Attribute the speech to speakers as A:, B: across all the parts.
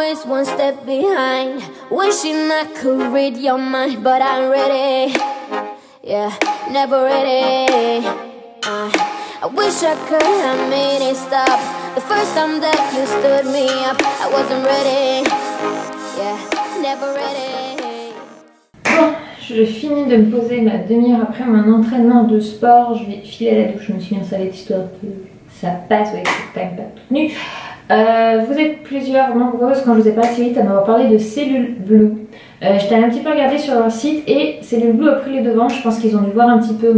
A: always one step behind, wishing I could read your mind, but I'm ready, yeah, never ready. I wish I could have made it stop the first time that you stood me up. I wasn't ready, yeah, never ready.
B: Bon, je finis de me poser ma demi-heure après mon entraînement de sport. Je vais filer à la douche, je me suis bien installée histoire que ça passe, ouais, c'est quand même pas toute nue. Vous êtes plusieurs nombreuses quand je vous ai pas assez vite à m'avoir parlé de Cellule Blue. J'étais un petit peu regardée sur leur site et Cellule Blue a pris les devants. Je pense qu'ils ont dû voir un petit peu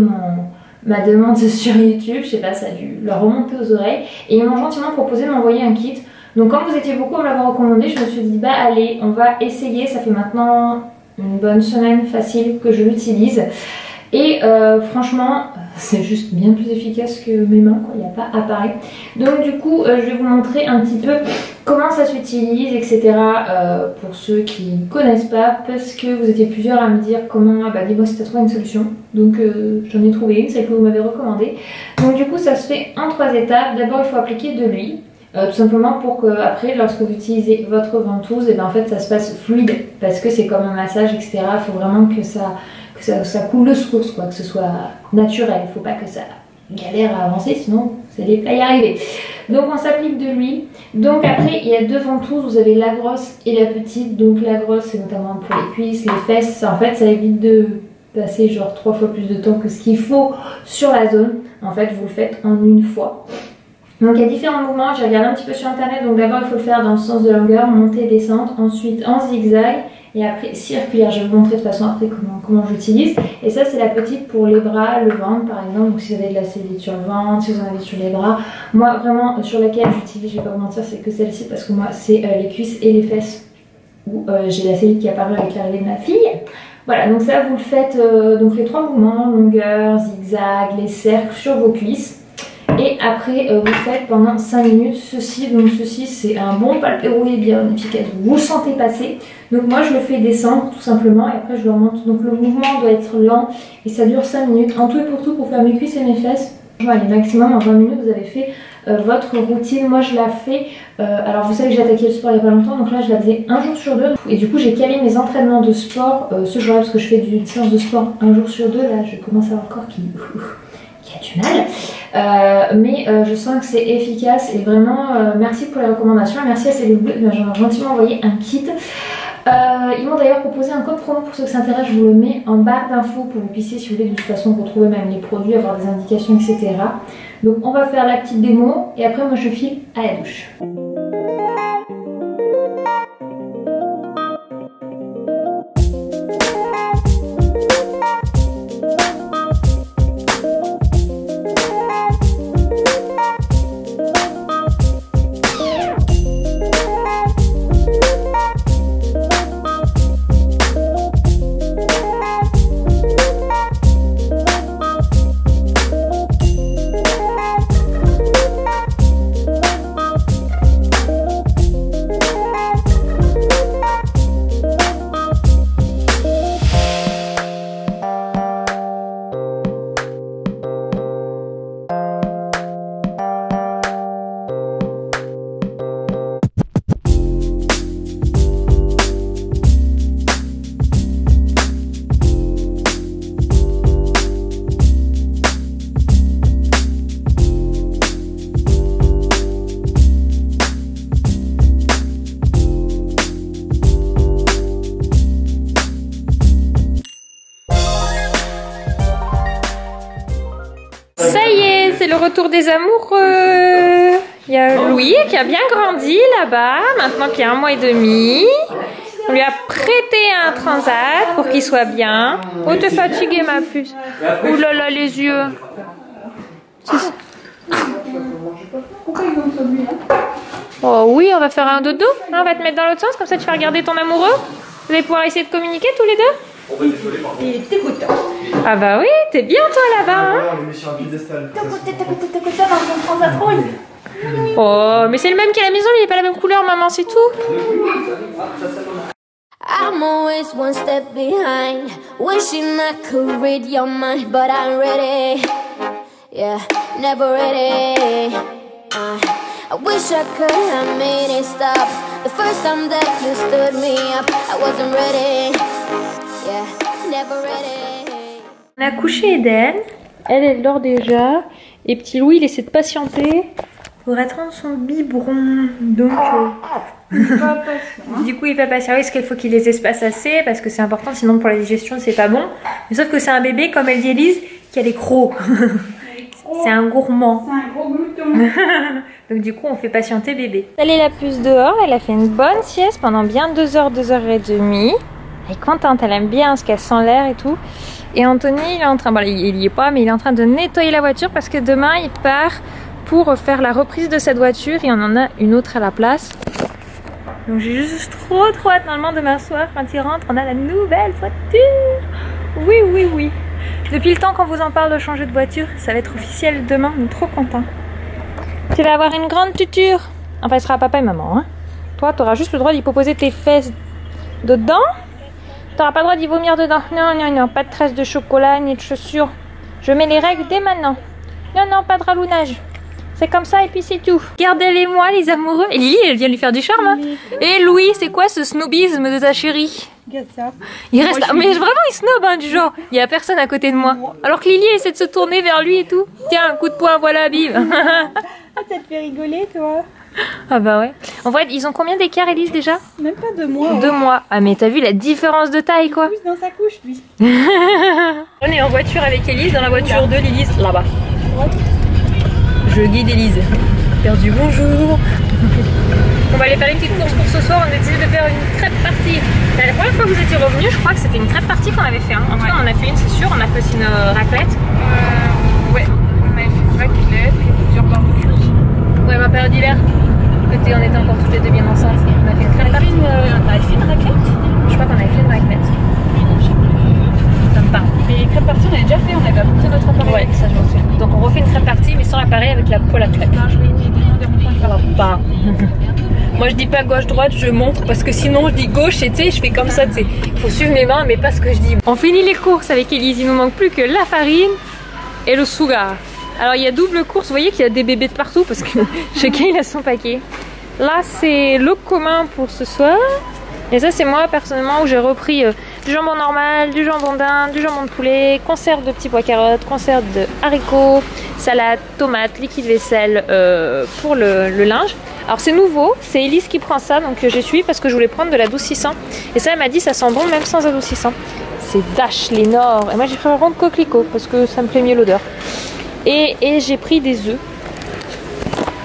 B: ma demande sur YouTube. Je sais pas, ça a dû leur remonter aux oreilles. Et ils m'ont gentiment proposé de m'envoyer un kit. Donc comme vous étiez beaucoup à me l'avoir recommandé, je me suis dit bah allez, on va essayer. Ça fait maintenant une bonne semaine facile que je l'utilise. Et franchement, c'est juste bien plus efficace que mes mains, quoi. Il n'y a pas à parer. Donc du coup, je vais vous montrer un petit peu comment ça s'utilise, etc. Pour ceux qui ne connaissent pas, parce que vous étiez plusieurs à me dire comment, bah dis-moi si tu as trouvé une solution. Donc j'en ai trouvé une, celle que vous m'avez recommandée. Donc du coup, ça se fait en 3 étapes. D'abord, il faut appliquer de l'huile. Tout simplement pour que après, lorsque vous utilisez votre ventouse, et ben en fait ça se passe fluide, parce que c'est comme un massage, etc. Il faut vraiment que ça coule de source, quoi, que ce soit naturel. Il ne faut pas que ça galère à avancer, sinon vous allez pas y arriver. Donc on s'applique de l'huile. Donc après il y a 2 ventouses, vous avez la grosse et la petite. Donc la grosse c'est notamment pour les cuisses, les fesses. En fait ça évite de passer genre 3 fois plus de temps que ce qu'il faut sur la zone. En fait vous le faites en une fois. Donc il y a différents mouvements, j'ai regardé un petit peu sur internet. Donc d'abord il faut le faire dans le sens de longueur, monter et descendre, ensuite en zigzag et après circulaire. Je vais vous montrer de toute façon après comment j'utilise. Et ça c'est la petite pour les bras, le ventre par exemple. Donc si vous avez de la cellulite sur le ventre, si vous en avez sur les bras. Moi vraiment sur laquelle j'utilise, je vais pas vous mentir, c'est que celle-ci parce que moi c'est les cuisses et les fesses où j'ai la cellulite qui est apparue avec l'arrivée de ma fille. Voilà, donc ça vous le faites, donc les 3 mouvements, longueur, zigzag, les cercles sur vos cuisses. Et après vous faites pendant 5 minutes ceci. Donc ceci c'est un bon palpéroué bien efficace, vous le sentez passer. Donc moi je le fais descendre tout simplement et après je le remonte. Donc le mouvement doit être lent et ça dure 5 minutes en tout et pour tout pour faire mes cuisses et mes fesses. Allez, maximum en 20 minutes vous avez fait votre routine. Moi je la fais, alors vous savez que j'ai attaqué le sport il n'y a pas longtemps, donc là je la faisais un jour sur 2. Et du coup j'ai calé mes entraînements de sport ce jour-là parce que je fais une séance de sport un jour sur 2. Là je commence à avoir le corps qui a du mal, mais je sens que c'est efficace et vraiment merci pour les recommandations, merci à Cellule Bleu, j'en ai gentiment envoyé un kit. Ils m'ont d'ailleurs proposé un code promo pour ceux que ça intéresse, je vous le mets en barre d'infos pour que vous puissiez, si vous voulez, de toute façon retrouver même les produits, avoir des indications, etc. Donc on va faire la petite démo et après moi je file à la douche. Ça y est, c'est le retour des amoureux. Il y a Louis qui a bien grandi là-bas, maintenant qu'il y a 1 mois et demi. On lui a prêté un transat pour qu'il soit bien. Oh, t'es fatiguée ma puce. Ouh là là, les yeux. Oh oui, on va faire un dodo. On va te mettre dans l'autre sens, comme ça tu vas regarder ton amoureux. Vous allez pouvoir essayer de communiquer tous les deux. Il est dégoûtant. Ah bah oui, t'es bien toi là-bas. Hein, on le met sur un piédestal. T'as côté dans ton transat rose. Oh, mais c'est le même qu'à la maison, il n'est pas la même couleur, maman, c'est tout.
A: I'm always one step behind, wishing I could read your mind, but I'm ready, yeah, never ready. I wish I could have made it stop The first time that you stood me up, I wasn't ready. Yeah, never ready.
B: On a couché Eden. Elle dort déjà. Et petit Louis, il essaie de patienter pour attendre son biberon. Donc, du coup, il va pas servir parce qu'il faut qu'il les espace assez parce que c'est important, sinon pour la digestion, c'est pas bon. Mais sauf que c'est un bébé, comme elle dit Elise, qui a des crocs. C'est un gourmand.
C: C'est un gros glouton.
B: Donc du coup, on fait patienter bébé. Elle est la puce dehors. Elle a fait une bonne sieste pendant bien 2 heures, 2 heures et demie. Elle est contente, elle aime bien parce qu'elle sent l'air et tout. Et Anthony, il est en train, bon, il y est pas, mais il est en train de nettoyer la voiture parce que demain, il part pour faire la reprise de cette voiture et on en a une autre à la place. Donc j'ai juste trop hâte normalement demain soir quand il rentre, on a la nouvelle voiture. Oui, oui, oui. Depuis le temps qu'on vous en parle de changer de voiture, ça va être officiel demain, on est trop contents. Tu vas avoir une grande tuture. Enfin, ce sera papa et maman. Hein. Toi, tu auras juste le droit d'y poser tes fesses dedans. Tu n'auras pas le droit d'y vomir dedans. Non, non, non, pas de traces de chocolat ni de chaussures. Je mets les règles dès maintenant. Non, non, pas de ralounage. C'est comme ça et puis c'est tout. Regardez-les-moi, les amoureux. Et Lily, elle vient lui faire du charme. Hein. Et Louis, c'est quoi ce snobisme de ta chérie?
C: Regarde ça.
B: Il reste là. Mais vraiment, il snob, hein, du genre. Il n'y a personne à côté de moi. Alors que Lily essaie de se tourner vers lui et tout. Tiens, un coup de poing, voilà, bim.
C: Ah, ça te fait rigoler, toi?
B: Ah bah ouais. En fait, ils ont combien d'écart, Elise, déjà?
C: Même pas 2 mois.
B: 2 mois. Ah mais t'as vu la différence de taille, quoi.
C: Il pousse dans sa couche, lui.
B: On est en voiture avec Elise, dans la voiture de l'Elise, là-bas. Je guide Elise. Perdu, bonjour. On va aller faire une petite course pour ce soir. On a décidé de faire une crêpe partie. La première fois que vous étiez revenus, je crois que c'était une crêpe partie qu'on avait fait. Hein. En tout cas, on en a fait une, c'est sûr. On a fait aussi une raclette.
C: Ouais, on avait fait une raclette et plusieurs barbecues.
B: Ouais, ma période d'hiver. On était encore toutes les deux bien ensemble. On a fait une crêpe partie.
C: On avait fait une raclette?
B: Je crois qu'on avait fait une raclette. Ça me parle.
C: Mais crêpe partie, on avait déjà fait. On avait apporté notre appareil.
B: Ouais, ça je m'en souviens. Donc on refait une crêpe partie, mais sans l'appareil avec la poêle à crêpe.
C: Non, je vais demander à mon frère.
B: Alors, pas. Moi je dis pas gauche-droite, je montre parce que sinon je dis gauche et tu sais, je fais comme ça, tu sais. Il faut suivre mes mains, mais pas ce que je dis. On finit les courses avec Elise, il nous manque plus que la farine et le sugar. Alors il y a double course, vous voyez qu'il y a des bébés de partout parce que chacun il a son paquet. Là c'est le commun pour ce soir. Et ça c'est moi personnellement où j'ai repris du jambon normal, du jambon d'Inde, du jambon de poulet, conserve de petits pois carottes, conserve de haricots, salade, tomates, liquide vaisselle pour le linge. Alors c'est nouveau, c'est Elise qui prend ça, donc j'ai suivi parce que je voulais prendre de l'adoucissant. Et ça elle m'a dit ça sent bon même sans adoucissant. C'est Dash, les Nord. Et moi j'ai pris un rond de coquelicot parce que ça me plaît mieux l'odeur. Et j'ai pris des œufs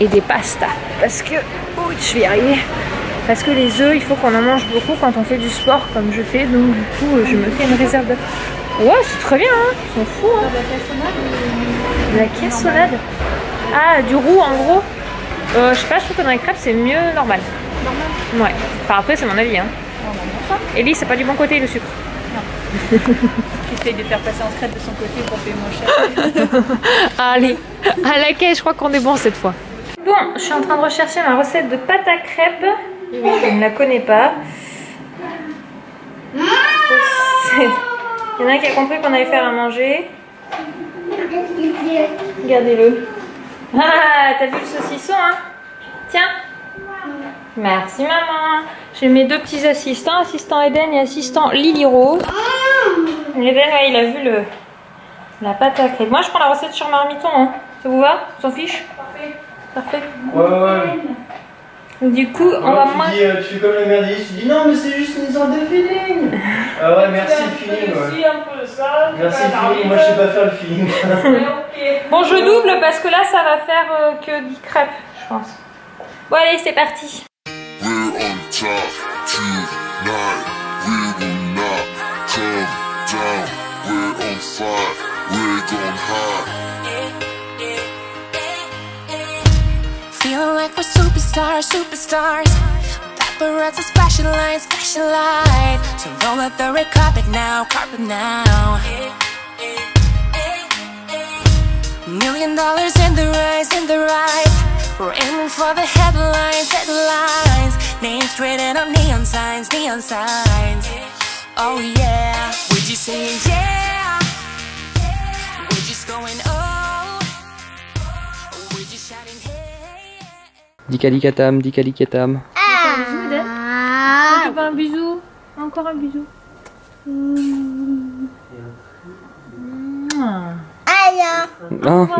B: et des pastas parce que, oh, je vais y arriver. Parce que les œufs, il faut qu'on en mange beaucoup quand on fait du sport comme je fais. Donc du coup, je me fais une réserve de... Ouais, c'est très bien, hein. Ils sont fous, hein. De la cassonade. Ah, du roux en gros. Je sais pas, je trouve que dans les crêpes, c'est mieux normal. Normal? Ouais. Enfin après, c'est mon avis, hein. Ellie, c'est pas du bon côté le sucre.
C: Non. J'essaye de faire passer en crêpe de son côté pour payer moins cher.
B: Allez, à la caisse, je crois qu'on est bon cette fois. Bon, je suis en train de rechercher ma recette de pâte à crêpes. Je ne la connais pas. Il y en a un qui a compris qu'on allait faire à manger. Regardez-le. Ah, t'as vu le saucisson, hein? Tiens. Merci maman. J'ai mes 2 petits assistants, assistant Eden et assistant Lily Rose. Eden, ouais, il a vu la pâte à crêpes. Moi, je prends la recette sur Marmiton. Hein. Ça vous va? On s'en fiche? Parfait. Parfait.
D: Ouais.
B: Du coup, on va manger.
D: Tu fais comme le merdier, tu dis non, mais c'est juste une sorte de feeling. Ah ouais, merci le feeling. Ouais.
C: un peu ça.
D: Merci le feeling, moi je sais pas faire le feeling.
B: Bon, je double parce que là, ça va faire que 10 crêpes, je pense. Bon, allez, c'est parti.
E: We're on top tonight. We will not come down. We're on fire. We're going high.
A: Feeling like we're superstars. Paparazzi flashing lights. So roll up the red carpet now. $1 million in the rise. We're aiming for the headlines. Names written on neon signs. Oh yeah, we're just saying yeah. We're just going oh. We're just shouting hey.
D: Dicalicatam.
B: Ah. fait un bisou. Encore un bisou.
F: Ah,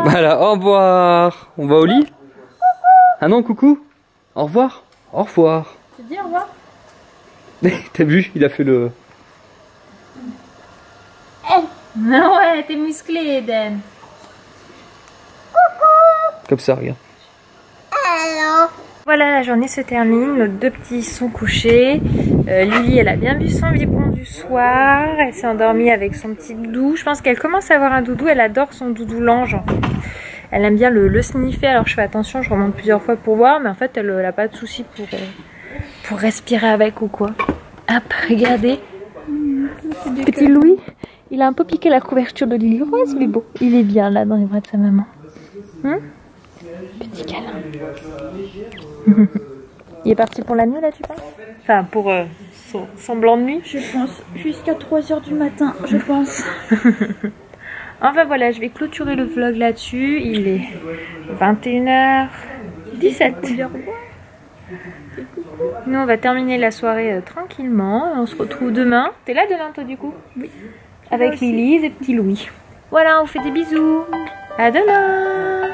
F: voilà, au revoir. On va au lit? Ah non, coucou. Au revoir. Au revoir.
B: Tu dis au revoir?
F: T'as vu, il a fait le...
B: Non, ouais, t'es musclé, Eden.
F: Comme ça, regarde.
B: Voilà, la journée se termine, nos deux petits sont couchés. Lily, elle a bien bu son biberon du soir. Elle s'est endormie avec son petit doudou. Je pense qu'elle commence à avoir un doudou. Elle adore son doudou l'ange. Elle aime bien le sniffer. Alors je fais attention, je remonte plusieurs fois pour voir. Mais en fait, elle n'a pas de souci pour respirer avec ou quoi. Hop, regardez. Petit Louis, il a un peu piqué la couverture de Lily Rose, mais bon, il est bien là dans les bras de sa maman. Petit câlin. Il est parti pour la nuit là, tu penses? Enfin, pour son blanc de nuit?
C: Je pense. Jusqu'à 3 h du matin, je pense.
B: Enfin voilà, je vais clôturer le vlog là-dessus. Il est 21h17. Nous, on va terminer la soirée tranquillement. On se retrouve demain. T'es là demain, toi, du coup? Oui. Avec Lily et petit Louis. Voilà, on fait des bisous. À demain.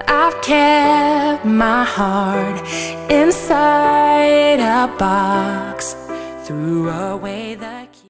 G: I've kept my heart inside a box, threw away the